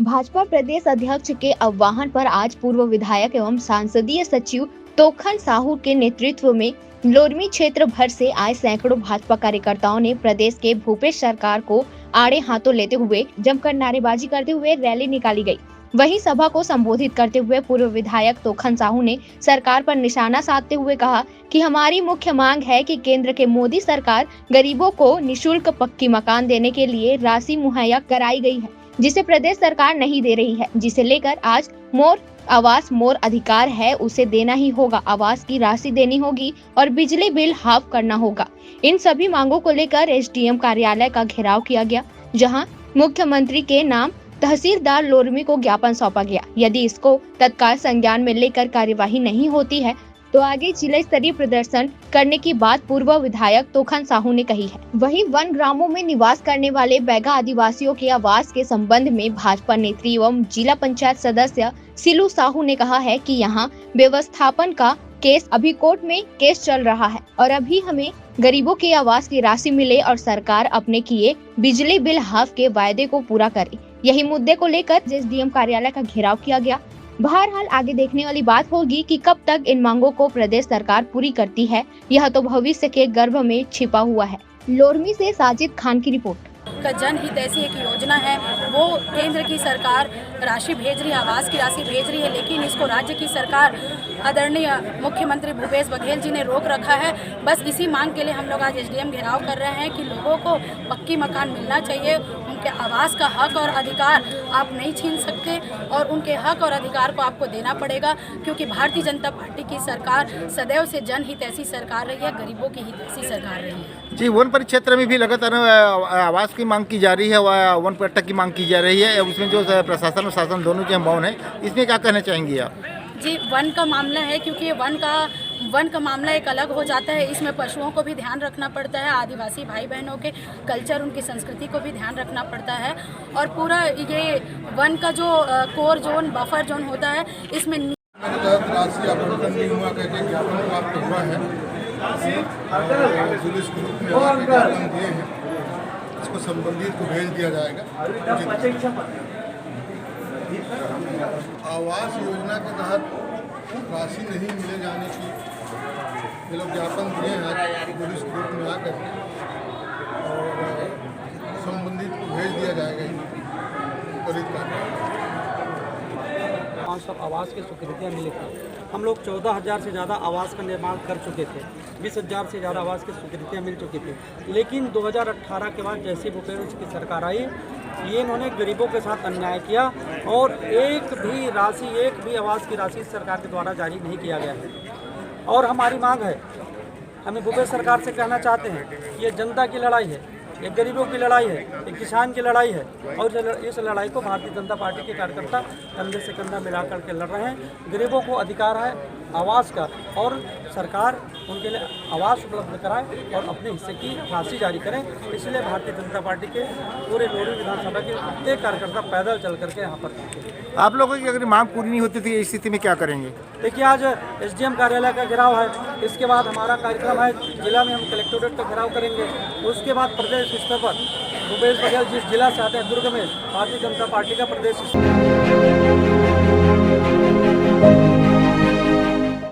भाजपा प्रदेश अध्यक्ष के आह्वान पर आज पूर्व विधायक एवं सांसदीय सचिव तोखन साहू के नेतृत्व में लोरमी क्षेत्र भर से आए सैकड़ों भाजपा कार्यकर्ताओं ने प्रदेश के भूपेश सरकार को आड़े हाथों लेते हुए जमकर नारेबाजी करते हुए रैली निकाली गई। वहीं सभा को संबोधित करते हुए पूर्व विधायक तोखन साहू ने सरकार पर निशाना साधते हुए कहा कि हमारी मुख्य मांग है कि केंद्र के मोदी सरकार गरीबों को निःशुल्क पक्की मकान देने के लिए राशि मुहैया कराई गई है, जिसे प्रदेश सरकार नहीं दे रही है, जिसे लेकर आज मोर आवास मोर अधिकार है, उसे देना ही होगा। आवास की राशि देनी होगी और बिजली बिल हाफ करना होगा। इन सभी मांगों को लेकर एसडीएम कार्यालय का घेराव किया गया, जहां मुख्यमंत्री के नाम तहसीलदार लोरमी को ज्ञापन सौंपा गया। यदि इसको तत्काल संज्ञान में लेकर कार्यवाही नहीं होती है तो आगे जिला स्तरीय प्रदर्शन करने की बात पूर्व विधायक तोखन साहू ने कही है। वहीं वन ग्रामों में निवास करने वाले बैगा आदिवासियों के आवास के संबंध में भाजपा नेत्री एवं जिला पंचायत सदस्य सिलू साहू ने कहा है कि यहां व्यवस्थापन का केस अभी कोर्ट में केस चल रहा है और अभी हमें गरीबों के आवास की राशि मिले और सरकार अपने किए बिजली बिल हाफ के वायदे को पूरा करे। यही मुद्दे को लेकर एसडीएम कार्यालय का घेराव किया गया। बहरहाल आगे देखने वाली बात होगी कि कब तक इन मांगों को प्रदेश सरकार पूरी करती है, यह तो भविष्य के गर्भ में छिपा हुआ है। लोरमी से साजिद खान की रिपोर्ट। का जनहित ऐसी एक योजना है, वो केंद्र की सरकार राशि भेज रही है, आवास की राशि भेज रही है, लेकिन इसको राज्य की सरकार आदरणीय मुख्यमंत्री भूपेश बघेल जी ने रोक रखा है। बस इसी मांग के लिए हम लोग आज एसडीएम घेराव कर रहे हैं कि लोगों को पक्की मकान मिलना चाहिए। उनके आवास का हक और अधिकार आप नहीं छीन सकते और उनके हक और अधिकार को आपको देना पड़ेगा, क्योंकि भारतीय जनता पार्टी की सरकार सदैव से जनहित ऐसी सरकार रही है, गरीबों की हित ऐसी सरकार रही है। जी, वन परिक्षेत्र में भी लगातार आवास की मांग की जा रही है, वन पट्टा की मांग की जा रही है। उसमें जो प्रशासन और शासन दोनों के मौन है, इसमें क्या कहना चाहेंगी आप? जी, वन का मामला है, क्योंकि वन का मामला एक अलग हो जाता है। इसमें पशुओं को भी ध्यान रखना पड़ता है, आदिवासी भाई बहनों के कल्चर, उनकी संस्कृति को भी ध्यान रखना पड़ता है। और पूरा ये वन का जो कोर जोन, बफर जोन होता है, इसमें राशि आवंटन नहीं हुआ करके ज्ञापन प्राप्त हुआ है। पुलिस ग्रुप ने ज्ञापन दिए हैं, इसको संबंधित को भेज दिया जाएगा। आवास योजना के तहत राशि नहीं मिले जाने की ये लोग ज्ञापन दिए हैं पुलिस ग्रुप में आकर, और संबंधित को भेज दिया जाएगा त्वरित कार्रवाई। सब आवास की स्वीकृतियाँ मिली थी। हम लोग 14,000 से ज़्यादा आवास का निर्माण कर चुके थे, 20,000 से ज़्यादा आवास की स्वीकृतियाँ मिल चुकी थी। लेकिन 2018 के बाद जैसे भूपेश की सरकार आई, ये इन्होंने गरीबों के साथ अन्याय किया और एक भी आवास की राशि सरकार के द्वारा जारी नहीं किया गया है। और हमारी मांग है, हमें भूपेश सरकार से कहना चाहते हैं कि ये जनता की लड़ाई है, एक गरीबों की लड़ाई है, एक किसान की लड़ाई है, और इस लड़ाई को भारतीय जनता पार्टी के कार्यकर्ता कंधे से कंधा मिलाकर के लड़ रहे हैं। गरीबों को अधिकार है आवास का, और सरकार उनके लिए आवास उपलब्ध कराए और अपने हिस्से की राशि जारी करें। इसलिए भारतीय जनता पार्टी के पूरे लोरमी विधानसभा के प्रत्येक कार्यकर्ता पैदल चल करके यहाँ पर पहुँचे। आप लोगों की अगर मांग पूरी नहीं होती तो इस स्थिति में क्या करेंगे? देखिए, आज एसडीएम कार्यालय का घेराव है, इसके बाद हमारा कार्यक्रम है जिला में, हम कलेक्टोरेट का घेराव करेंगे। उसके बाद प्रदेश स्तर पर भूपेश बघेल जिस जिला से आते हैं, दुर्ग में, भारतीय जनता पार्टी का प्रदेश